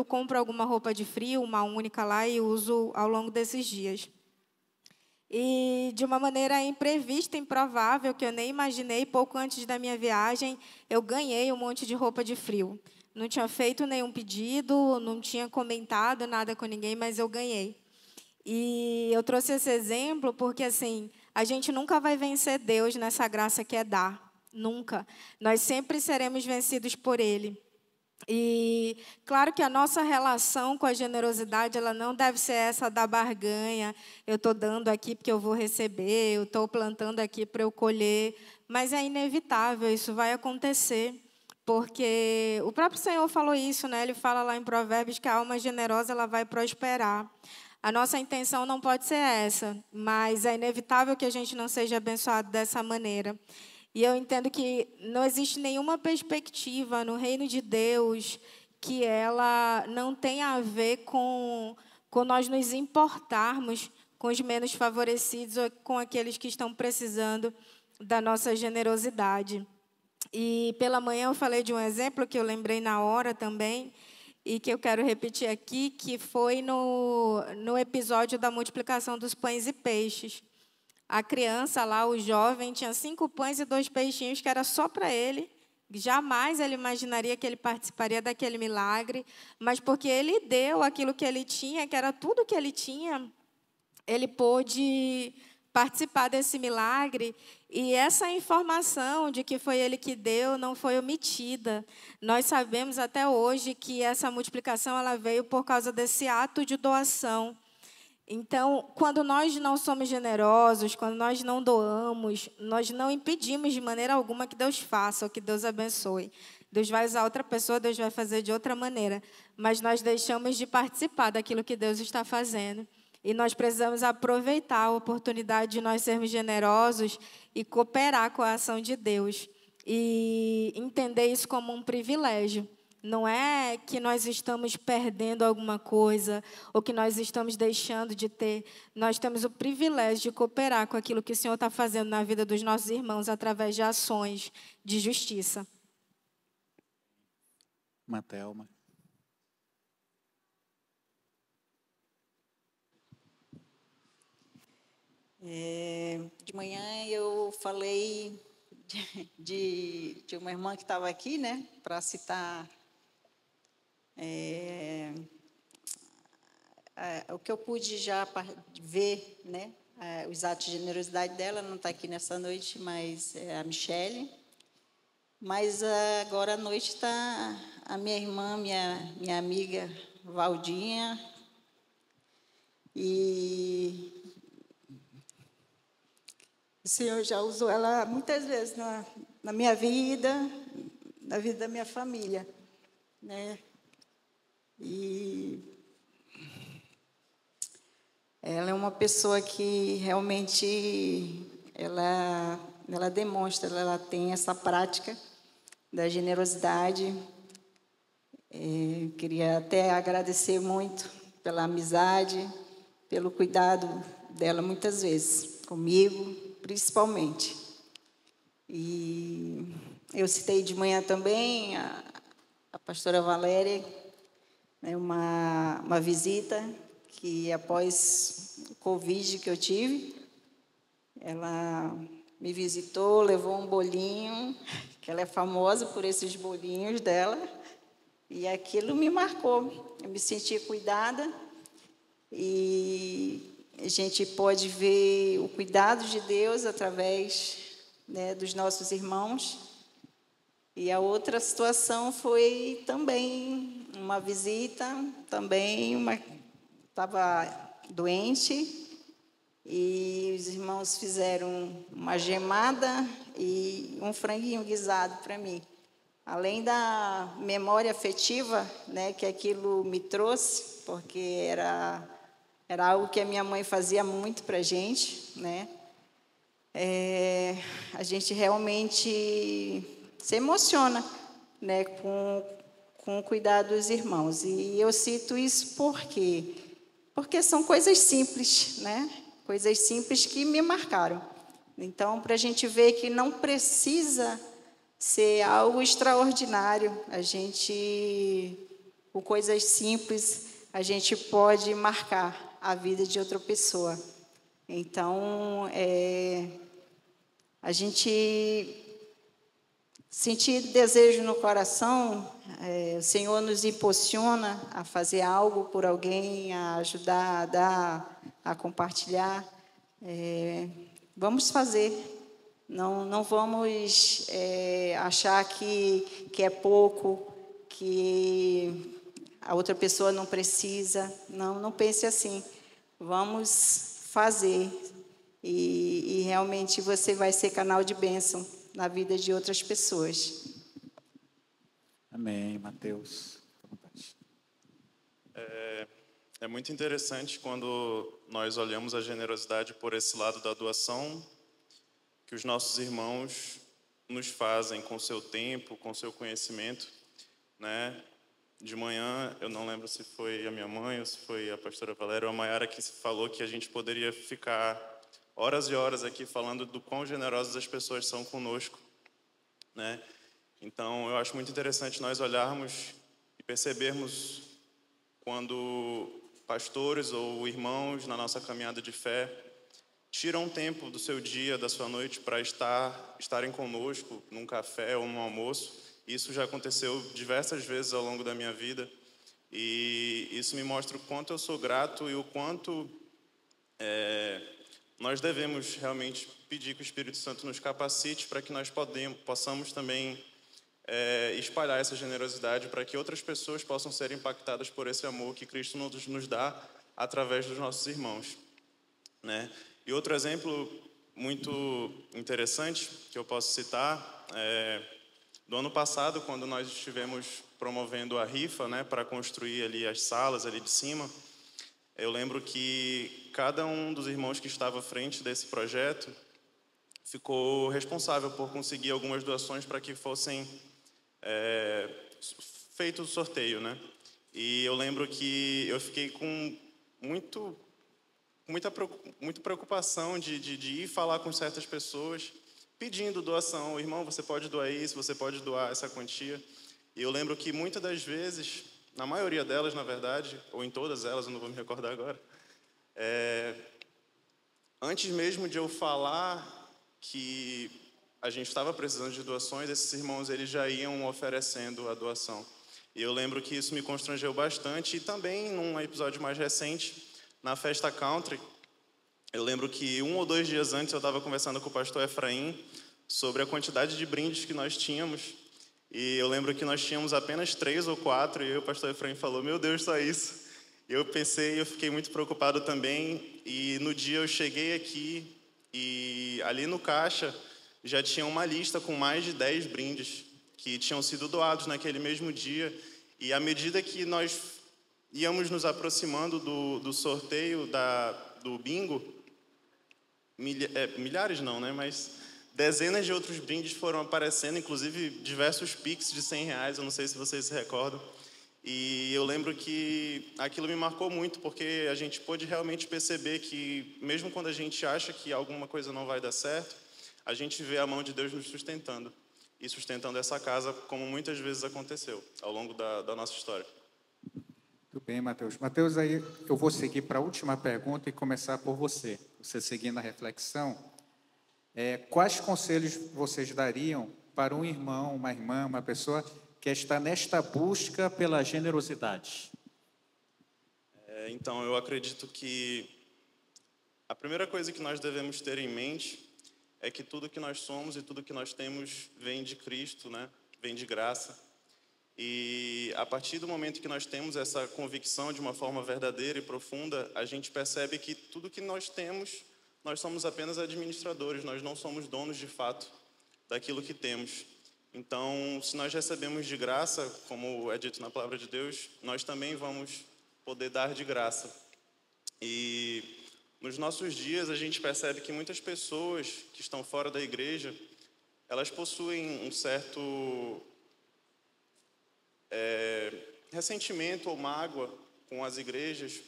compro alguma roupa de frio, uma única lá, e uso ao longo desses dias. E de uma maneira imprevista, improvável, que eu nem imaginei, pouco antes da minha viagem, eu ganhei um monte de roupa de frio. Não tinha feito nenhum pedido, não tinha comentado nada com ninguém, mas eu ganhei. E eu trouxe esse exemplo porque, assim, a gente nunca vai vencer Deus nessa graça que é dar. Nunca. Nós sempre seremos vencidos por Ele. E, claro que a nossa relação com a generosidade, ela não deve ser essa da barganha. Eu estou dando aqui porque eu vou receber, eu estou plantando aqui para eu colher. Mas é inevitável, isso vai acontecer. Porque o próprio Senhor falou isso, né? Ele fala lá em Provérbios que a alma generosa ela vai prosperar. A nossa intenção não pode ser essa, mas é inevitável que a gente não seja abençoado dessa maneira. E eu entendo que não existe nenhuma perspectiva no reino de Deus que ela não tenha a ver com nós nos importarmos com os menos favorecidos ou com aqueles que estão precisando da nossa generosidade. E pela manhã eu falei de um exemplo que eu lembrei na hora também, e que eu quero repetir aqui, que foi no episódio da multiplicação dos pães e peixes. A criança lá, o jovem, tinha 5 pães e 2 peixinhos, que era só para ele, Jamais ele imaginaria que ele participaria daquele milagre, mas porque ele deu aquilo que ele tinha, que era tudo que ele tinha, ele pôde participar desse milagre, e essa informação de que foi ele que deu não foi omitida. Nós sabemos até hoje que essa multiplicação ela veio por causa desse ato de doação. Então, quando nós não somos generosos, quando nós não doamos, nós não impedimos de maneira alguma que Deus faça ou que Deus abençoe. Deus vai usar outra pessoa, Deus vai fazer de outra maneira. Mas nós deixamos de participar daquilo que Deus está fazendo. E nós precisamos aproveitar a oportunidade de nós sermos generosos e cooperar com a ação de Deus. E entender isso como um privilégio. Não é que nós estamos perdendo alguma coisa ou que nós estamos deixando de ter. Nós temos o privilégio de cooperar com aquilo que o Senhor está fazendo na vida dos nossos irmãos através de ações de justiça.
Matelma.
De manhã eu falei de uma irmã que estava aqui, né, para citar o que eu pude já ver, né, os atos de generosidade dela. Não está aqui nessa noite, mas é a Michele. Mas agora à noite está a minha irmã, minha amiga Valdinha. E o Senhor já usou ela muitas vezes na minha vida, na vida da minha família, né? E ela é uma pessoa que realmente ela demonstra, ela tem essa prática da generosidade. Queria até agradecer muito pela amizade, pelo cuidado dela muitas vezes, comigo, principalmente. E eu citei de manhã também a pastora Valéria, né, uma visita que, após o Covid que eu tive, ela me visitou, levou um bolinho, que ela é famosa por esses bolinhos dela, e aquilo me marcou. Eu me senti cuidada, e a gente pode ver o cuidado de Deus através, né, dos nossos irmãos. E a outra situação foi também uma visita, também estava doente, e os irmãos fizeram uma gemada e um franguinho guisado para mim. Além da memória afetiva, né, que aquilo me trouxe, porque era algo que a minha mãe fazia muito para a gente, né? A gente realmente se emociona, né, com o cuidado dos irmãos. E eu cito isso porque são coisas simples, né? Coisas simples que me marcaram. Então, para a gente ver que não precisa ser algo extraordinário, com coisas simples, a gente pode marcar a vida de outra pessoa. Então, a gente sentir desejo no coração, o Senhor nos impulsiona a fazer algo por alguém, a ajudar, a dar, a compartilhar. Vamos fazer. Não vamos achar que é pouco, que a outra pessoa não precisa. Não pense assim. Vamos fazer. E realmente você vai ser canal de bênção na vida de outras pessoas.
Amém, Mateus.
É muito interessante quando nós olhamos a generosidade por esse lado da doação, que os nossos irmãos nos fazem com seu tempo, com seu conhecimento, né? De manhã, eu não lembro se foi a minha mãe ou se foi a pastora Valéria ou a Maiara que falou que a gente poderia ficar horas e horas aqui falando do quão generosas as pessoas são conosco, né? Então, eu acho muito interessante nós olharmos e percebermos quando pastores ou irmãos na nossa caminhada de fé tiram um tempo do seu dia, da sua noite, para estarem conosco num café ou num almoço. Isso já aconteceu diversas vezes ao longo da minha vida. E isso me mostra o quanto eu sou grato e o quanto nós devemos realmente pedir que o Espírito Santo nos capacite para que nós possamos também espalhar essa generosidade para que outras pessoas possam ser impactadas por esse amor que Cristo nos dá através dos nossos irmãos, né? E outro exemplo muito interessante que eu posso citar do ano passado, quando nós estivemos promovendo a rifa, né, para construir ali as salas ali de cima. Eu lembro que cada um dos irmãos que estava à frente desse projeto ficou responsável por conseguir algumas doações para que fossem feito o sorteio, né? E eu lembro que eu fiquei com muita preocupação de ir falar com certas pessoas, pedindo doação. Irmão, você pode doar isso, você pode doar essa quantia. E eu lembro que muitas das vezes, na maioria delas, na verdade, ou em todas elas, eu não vou me recordar agora, antes mesmo de eu falar que a gente estava precisando de doações, esses irmãos eles já iam oferecendo a doação. E eu lembro que isso me constrangeu bastante. E também, num episódio mais recente, na festa country, eu lembro que 1 ou 2 dias antes eu estava conversando com o pastor Efraim sobre a quantidade de brindes que nós tínhamos. E eu lembro que nós tínhamos apenas 3 ou 4, e o pastor Efraim falou, meu Deus, só isso. E eu pensei, eu fiquei muito preocupado também, e no dia eu cheguei aqui, e ali no caixa já tinha uma lista com mais de 10 brindes que tinham sido doados naquele mesmo dia. E à medida que nós íamos nos aproximando do sorteio do bingo, milhares não, né? Mas dezenas de outros brindes foram aparecendo, inclusive diversos Pix de R$100, eu não sei se vocês se recordam. E eu lembro que aquilo me marcou muito, porque a gente pôde realmente perceber que, mesmo quando a gente acha que alguma coisa não vai dar certo, a gente vê a mão de Deus nos sustentando, e sustentando essa casa, como muitas vezes aconteceu ao longo da nossa história.
Muito bem, Mateus. Mateus, aí eu vou seguir para a última pergunta e começar por você. Você seguindo a reflexão, quais conselhos vocês dariam para um irmão, uma irmã, uma pessoa que está nesta busca pela generosidade?
Então, eu acredito que a primeira coisa que nós devemos ter em mente é que tudo que nós somos e tudo que nós temos vem de Cristo, né? Vem de graça. E a partir do momento que nós temos essa convicção de uma forma verdadeira e profunda, a gente percebe que tudo que nós temos, nós somos apenas administradores, nós não somos donos de fato daquilo que temos. Então, se nós recebemos de graça, como é dito na palavra de Deus, nós também vamos poder dar de graça. E nos nossos dias, a gente percebe que muitas pessoas que estão fora da igreja, elas possuem um certo ressentimento ou mágoa com as igrejas.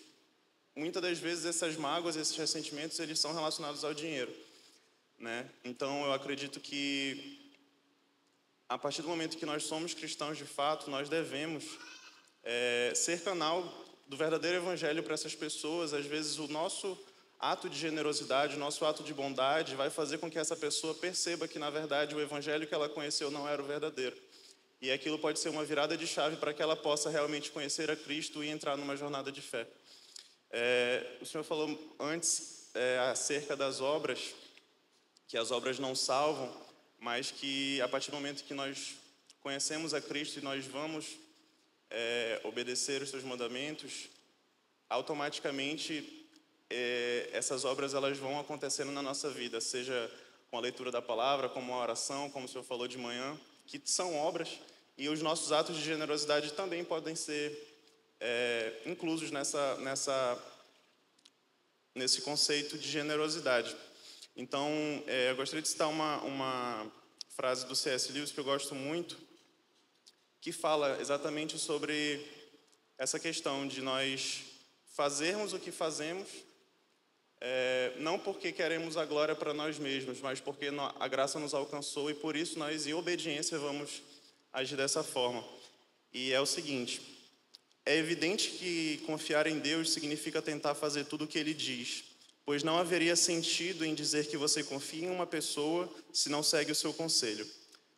Muitas das vezes, essas mágoas, esses ressentimentos, eles são relacionados ao dinheiro, né? Então, eu acredito que, a partir do momento que nós somos cristãos de fato, nós devemos ser canal do verdadeiro evangelho para essas pessoas. Às vezes, o nosso ato de generosidade, o nosso ato de bondade vai fazer com que essa pessoa perceba que, na verdade, o evangelho que ela conheceu não era o verdadeiro. E aquilo pode ser uma virada de chave para que ela possa realmente conhecer a Cristo e entrar numa jornada de fé. O senhor falou antes acerca das obras, que as obras não salvam, mas que a partir do momento que nós conhecemos a Cristo e nós vamos obedecer os seus mandamentos, automaticamente essas obras elas vão acontecendo na nossa vida, seja com a leitura da palavra, como a oração, como o senhor falou de manhã, que são obras, e os nossos atos de generosidade também podem ser inclusos nesse conceito de generosidade. Então, eu gostaria de citar uma frase do C.S. Lewis que eu gosto muito, que fala exatamente sobre essa questão de nós fazermos o que fazemos, não porque queremos a glória para nós mesmos, mas porque a graça nos alcançou e por isso nós, em obediência, vamos agir dessa forma. E é o seguinte: é evidente que confiar em Deus significa tentar fazer tudo o que Ele diz, pois não haveria sentido em dizer que você confia em uma pessoa se não segue o seu conselho.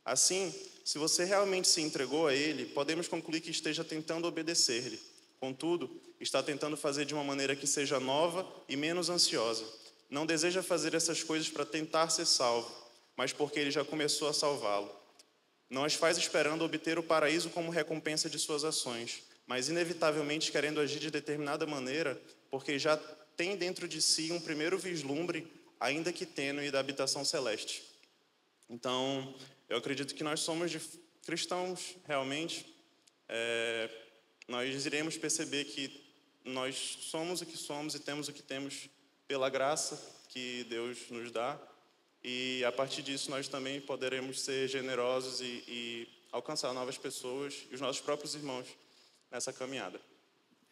Assim, se você realmente se entregou a ele, podemos concluir que esteja tentando obedecer-lhe. Contudo, está tentando fazer de uma maneira que seja nova e menos ansiosa. Não deseja fazer essas coisas para tentar ser salvo, mas porque ele já começou a salvá-lo. Não as faz esperando obter o paraíso como recompensa de suas ações, mas inevitavelmente querendo agir de determinada maneira, porque já tem dentro de si um primeiro vislumbre, ainda que tênue, da habitação celeste. Então, eu acredito que nós somos cristãos, realmente. Nós iremos perceber que nós somos o que somos e temos o que temos pela graça que Deus nos dá. E, a partir disso, nós também poderemos ser generosos e alcançar novas pessoas e os nossos próprios irmãos nessa caminhada.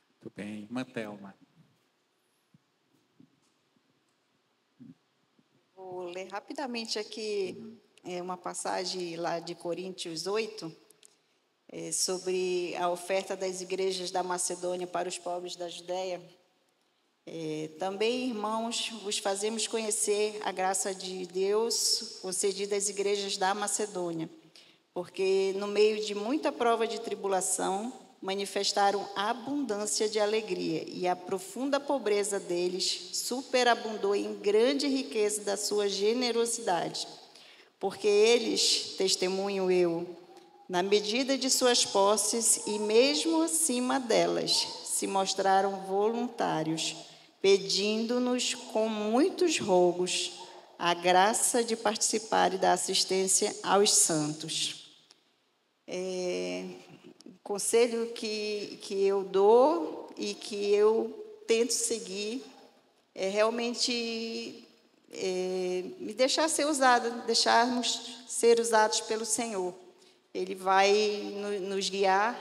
Muito bem. Irmã Thelma.
Vou ler rapidamente aqui uma passagem lá de Coríntios 8, sobre a oferta das igrejas da Macedônia para os pobres da Judéia. Também, irmãos, vos fazemos conhecer a graça de Deus concedida às igrejas da Macedônia, porque no meio de muita prova de tribulação manifestaram abundância de alegria, e a profunda pobreza deles superabundou em grande riqueza da sua generosidade. Porque eles, testemunho eu, na medida de suas posses e mesmo acima delas, se mostraram voluntários, pedindo-nos com muitos rogos a graça de participar da assistência aos santos. Conselho que eu dou e que eu tento seguir é realmente me deixar ser usada, deixarmos ser usados pelo Senhor. Ele vai nos guiar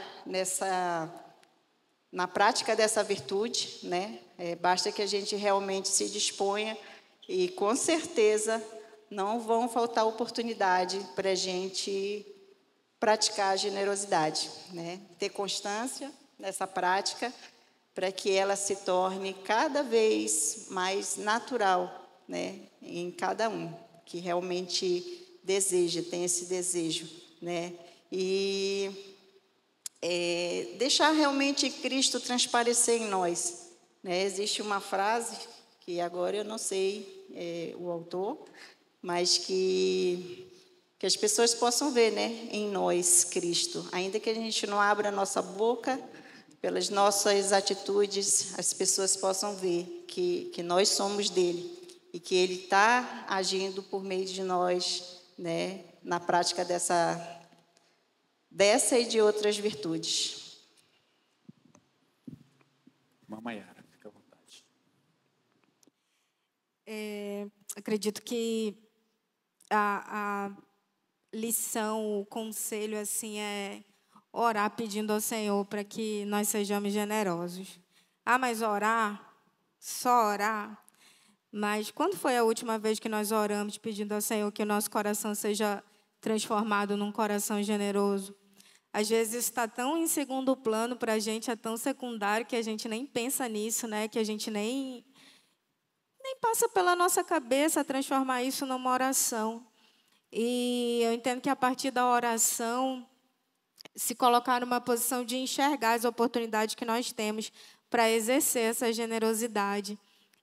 na prática dessa virtude, né? Basta que a gente realmente se disponha e, com certeza, não vão faltar oportunidade para a gente praticar a generosidade, né? Ter constância nessa prática para que ela se torne cada vez mais natural, né? Em cada um que realmente deseja, tem esse desejo, né? E deixar realmente Cristo transparecer em nós, né? Existe uma frase que agora eu não sei o autor, mas que as pessoas possam ver, né, em nós Cristo, ainda que a gente não abra a nossa boca, pelas nossas atitudes, as pessoas possam ver que nós somos dele e que ele está agindo por meio de nós, né, na prática dessa e de outras virtudes.
Irmã Maiara, fica à vontade.
Acredito que a lição, o conselho assim é orar pedindo ao Senhor para que nós sejamos generosos. Mas orar, só orar. Mas quando foi a última vez que nós oramos pedindo ao Senhor que o nosso coração seja transformado num coração generoso? Às vezes isso está tão em segundo plano para a gente, é tão secundário que a gente nem pensa nisso, né? Que a gente nem passa pela nossa cabeça transformar isso numa oração. E eu entendo que a partir da oração, se colocar numa posição de enxergar as oportunidades que nós temos para exercer essa generosidade.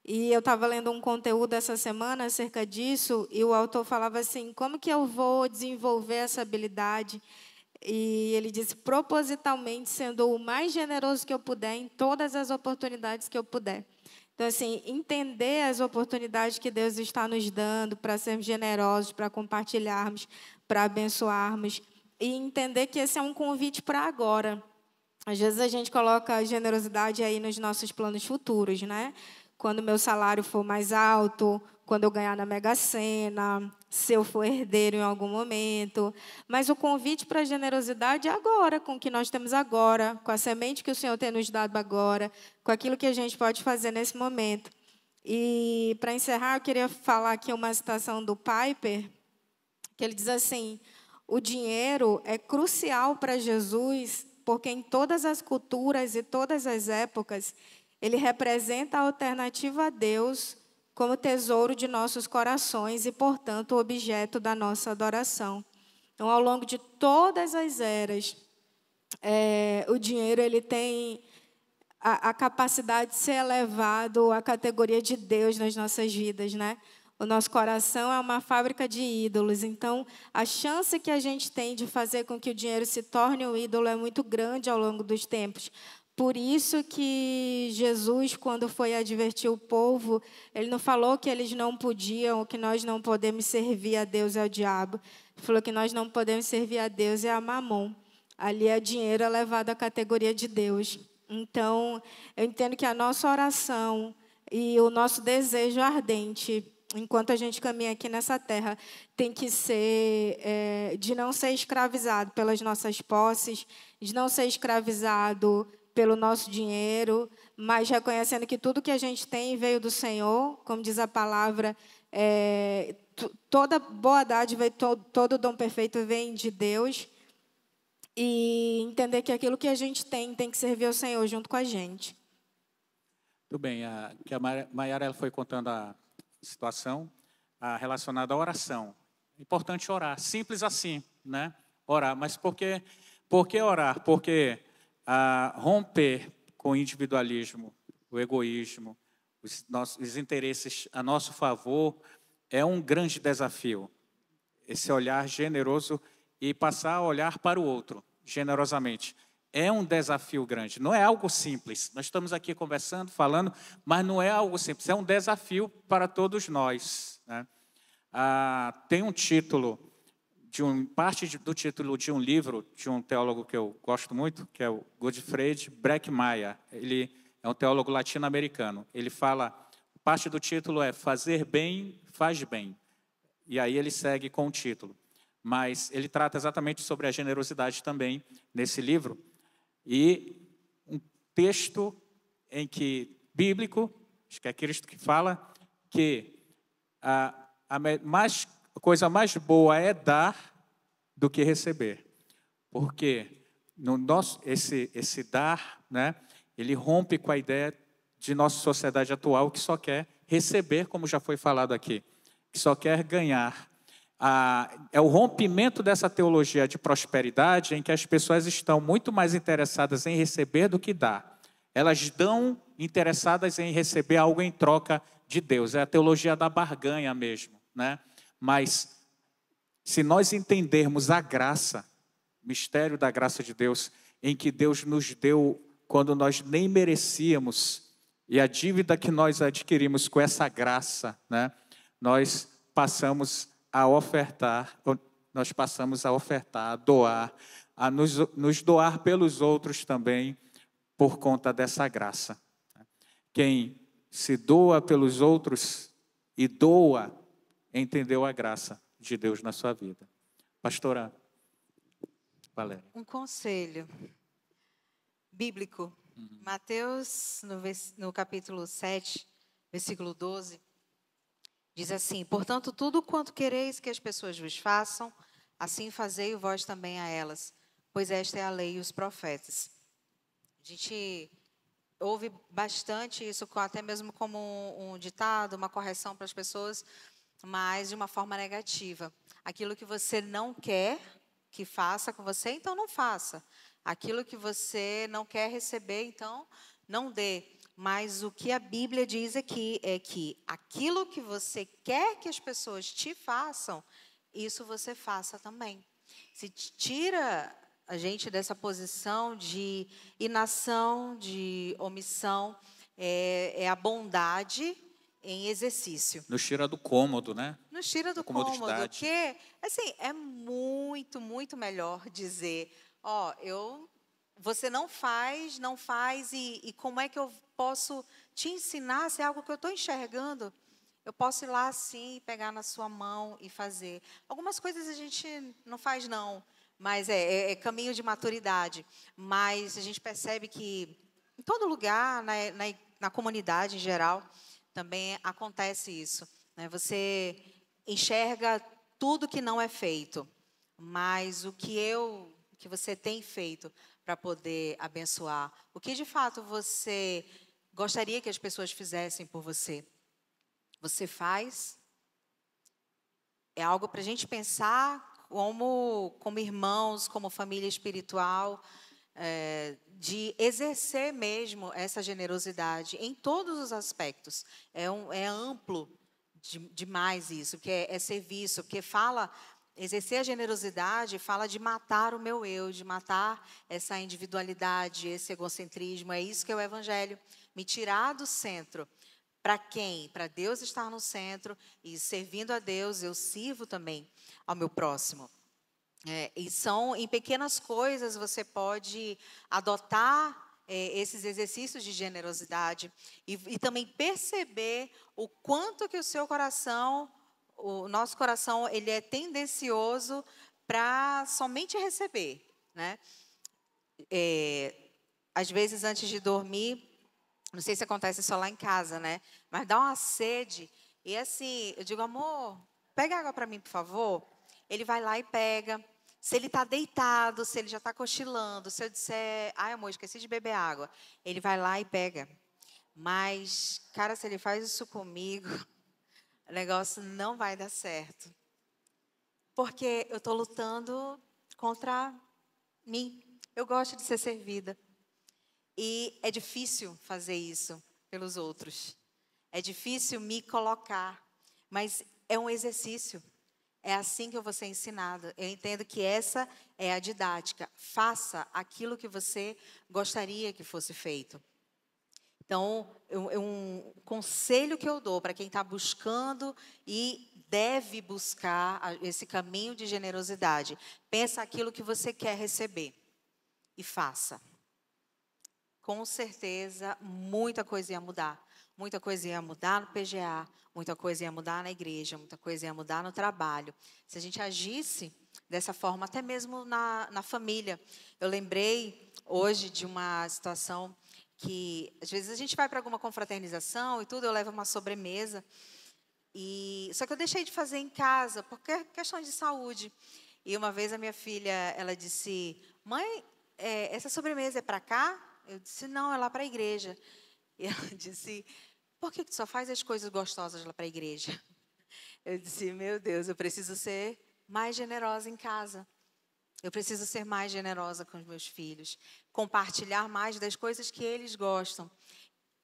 E eu estava lendo um conteúdo essa semana acerca disso, e o autor falava assim, como que eu vou desenvolver essa habilidade? E ele disse, propositalmente, sendo o mais generoso que eu puder em todas as oportunidades que eu puder. Então, assim, entender as oportunidades que Deus está nos dando para sermos generosos, para compartilharmos, para abençoarmos, e entender que esse é um convite para agora. Às vezes a gente coloca a generosidade aí nos nossos planos futuros, né? Quando meu salário for mais alto, quando eu ganhar na Mega Sena, se eu for herdeiro em algum momento. Mas o convite para a generosidade é agora, com o que nós temos agora, com a semente que o Senhor tem nos dado agora, com aquilo que a gente pode fazer nesse momento. E, para encerrar, eu queria falar aqui uma citação do Piper, que ele diz assim, o dinheiro é crucial para Jesus, porque em todas as culturas e todas as épocas, ele representa a alternativa a Deus como tesouro de nossos corações e, portanto, objeto da nossa adoração. Então, ao longo de todas as eras, o dinheiro ele tem a capacidade de ser elevado à categoria de Deus nas nossas vidas, né? O nosso coração é uma fábrica de ídolos. Então, a chance que a gente tem de fazer com que o dinheiro se torne um ídolo é muito grande ao longo dos tempos. Por isso que Jesus, quando foi advertir o povo, ele não falou que eles não podiam, que nós não podemos servir a Deus e ao diabo. Ele falou que nós não podemos servir a Deus e a Mamon. Ali é dinheiro elevado à categoria de Deus. Então, eu entendo que a nossa oração e o nosso desejo ardente, enquanto a gente caminha aqui nessa terra, tem que ser de não ser escravizado pelas nossas posses, de não ser escravizado pelo nosso dinheiro, mas reconhecendo que tudo que a gente tem veio do Senhor, como diz a palavra, toda boa dádiva e todo dom perfeito vem de Deus, e entender que aquilo que a gente tem que servir ao Senhor junto com a gente.
Tudo bem, que a Maiara ela foi contando a situação relacionada à oração. É importante orar, simples assim, né? Orar, mas por que orar? Porque romper com o individualismo, o egoísmo, os interesses a nosso favor é um grande desafio. Esse olhar generoso e passar a olhar para o outro generosamente. É um desafio grande, não é algo simples. Nós estamos aqui conversando, falando, mas não é algo simples, é um desafio para todos nós, né? Tem um título, parte do título de um livro de um teólogo que eu gosto muito, que é o Godfrey Breckmeyer. Ele é um teólogo latino-americano. Ele fala, parte do título é Fazer Bem, Faz Bem. E aí ele segue com o título. Mas ele trata exatamente sobre a generosidade também nesse livro. E um texto bíblico, acho que é Cristo que fala, que a coisa mais boa é dar do que receber. Porque esse dar, né, ele rompe com a ideia de nossa sociedade atual que só quer receber, como já foi falado aqui, que só quer ganhar. É o rompimento dessa teologia de prosperidade em que as pessoas estão muito mais interessadas em receber do que dar. Elas dão interessadas em receber algo em troca de Deus. É a teologia da barganha mesmo, né? Mas se nós entendermos a graça, o mistério da graça de Deus, em que Deus nos deu quando nós nem merecíamos, e a dívida que nós adquirimos com essa graça, né? Nós passamos a ofertar, a doar, a nos doar pelos outros também, por conta dessa graça. Quem se doa pelos outros e doa, entendeu a graça de Deus na sua vida. Pastora Valéria.
Um conselho bíblico. Mateus, no capítulo 7, versículo 12, diz assim: portanto, tudo quanto quereis que as pessoas vos façam, assim fazei vós também a elas, pois esta é a lei e os profetas. A gente ouve bastante isso, até mesmo como um ditado, uma correção para as pessoas, mas de uma forma negativa. Aquilo que você não quer que faça com você, então não faça. Aquilo que você não quer receber, então não dê. Mas o que a Bíblia diz aqui é que aquilo que você quer que as pessoas te façam, isso você faça também. Se tira a gente dessa posição de inação, de omissão, é a bondade em exercício.
Nos tira do cômodo, né?
Nos tira do cômodo, porque assim, é muito, muito melhor dizer, você não faz, e como é que eu posso te ensinar se é algo que eu estou enxergando? Eu posso ir lá assim, pegar na sua mão e fazer. Algumas coisas a gente não faz, não, mas é caminho de maturidade. Mas a gente percebe que em todo lugar, na comunidade em geral, também acontece isso, né? Você enxerga tudo que não é feito, mas o que você tem feito para poder abençoar, o que de fato você gostaria que as pessoas fizessem por você. você faz? É algo para a gente pensar como irmãos, como família espiritual, de exercer mesmo essa generosidade em todos os aspectos. É amplo demais isso, porque é serviço, porque exercer a generosidade fala de matar o meu eu, de matar essa individualidade, esse egocentrismo. É isso que é o Evangelho, me tirar do centro. Para quem? Para Deus estar no centro, e servindo a Deus, eu sirvo também ao meu próximo. E são em pequenas coisas você pode adotar esses exercícios de generosidade e também perceber o quanto que o nosso coração, ele é tendencioso para somente receber, né? Às vezes, antes de dormir, não sei se acontece só lá em casa, né? Mas dá uma sede. E assim, eu digo, amor, pega água para mim, por favor. Ele vai lá e pega. Se ele está deitado, se ele já está cochilando, se eu disser, ai, amor, esqueci de beber água, ele vai lá e pega. Mas, cara, se ele faz isso comigo, o negócio não vai dar certo. Porque eu estou lutando contra mim. Eu gosto de ser servida. E é difícil fazer isso pelos outros. É difícil me colocar, mas é um exercício. É assim que eu vou ser ensinada. Eu entendo que essa é a didática. Faça aquilo que você gostaria que fosse feito. Então, um conselho que eu dou para quem está buscando e deve buscar esse caminho de generosidade. Pensa aquilo que você quer receber e faça. Com certeza, muita coisa ia mudar. Muita coisa ia mudar no PGA, muita coisa ia mudar na igreja, muita coisa ia mudar no trabalho. Se a gente agisse dessa forma, até mesmo na família. Eu lembrei hoje de uma situação que, às vezes, a gente vai para alguma confraternização e tudo, eu levo uma sobremesa. Só que eu deixei de fazer em casa, porque é questão de saúde. E uma vez a minha filha, ela disse, mãe, essa sobremesa é para cá? Eu disse, não, é lá para a igreja. E ela disse, por que tu só faz as coisas gostosas lá para a igreja? Eu disse, meu Deus, eu preciso ser mais generosa em casa. Eu preciso ser mais generosa com os meus filhos. Compartilhar mais das coisas que eles gostam.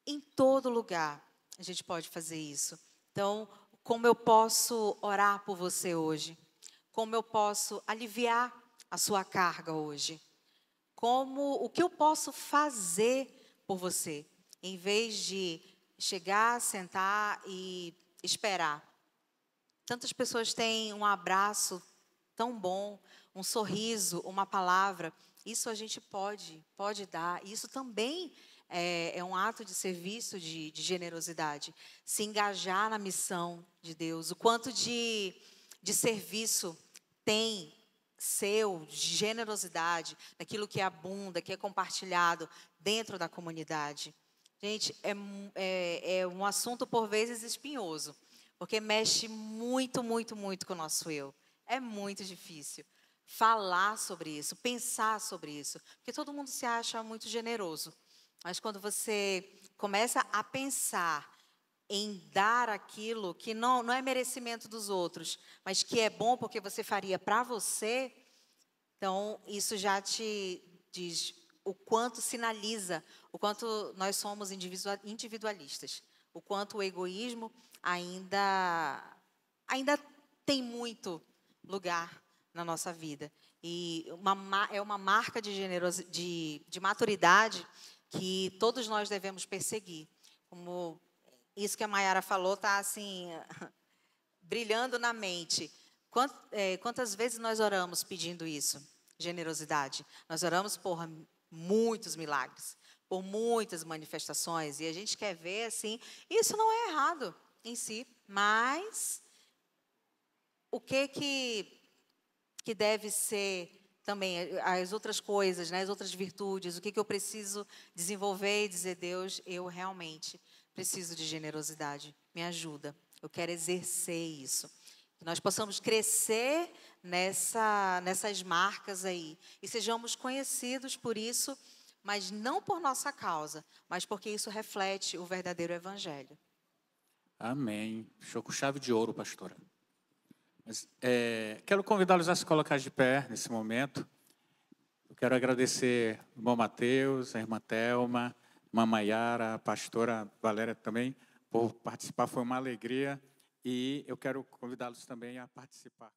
Em todo lugar a gente pode fazer isso. Então, como eu posso orar por você hoje? Como eu posso aliviar a sua carga hoje? O que eu posso fazer por você? Em vez de chegar, sentar e esperar. Tantas pessoas têm um abraço tão bom, um sorriso, uma palavra. Isso a gente pode dar. Isso também é um ato de serviço, de generosidade. Se engajar na missão de Deus. O quanto de serviço tem seu, de generosidade, daquilo que abunda, que é compartilhado dentro da comunidade. Gente, é um assunto por vezes espinhoso, porque mexe muito, muito, muito com o nosso eu. É muito difícil falar sobre isso, pensar sobre isso, porque todo mundo se acha muito generoso. Mas quando você começa a pensar em dar aquilo que não é merecimento dos outros, mas que é bom porque você faria para você, então isso já te diz o quanto sinaliza, o quanto nós somos individualistas, o quanto o egoísmo ainda tem muito lugar na nossa vida. E é uma marca de maturidade que todos nós devemos perseguir. Como isso que a Mayara falou está assim, brilhando na mente. Quantas vezes nós oramos pedindo isso? Generosidade. Nós oramos por muitos milagres, por muitas manifestações, e a gente quer ver assim, isso não é errado em si, mas o que deve ser também as outras coisas, né, as outras virtudes, o que eu preciso desenvolver e dizer, Deus, eu realmente preciso de generosidade, me ajuda, eu quero exercer isso. Que nós possamos crescer nessas marcas aí e sejamos conhecidos por isso, mas não por nossa causa, mas porque isso reflete o verdadeiro evangelho.
Amém. Fechou com chave de ouro, pastora. Mas, quero convidá-los a se colocar de pé nesse momento. Eu quero agradecer o irmão Mateus, a irmã Thelma, a irmã Maiara, a pastora Valéria também, por participar. Foi uma alegria. E eu quero convidá-los também a participar.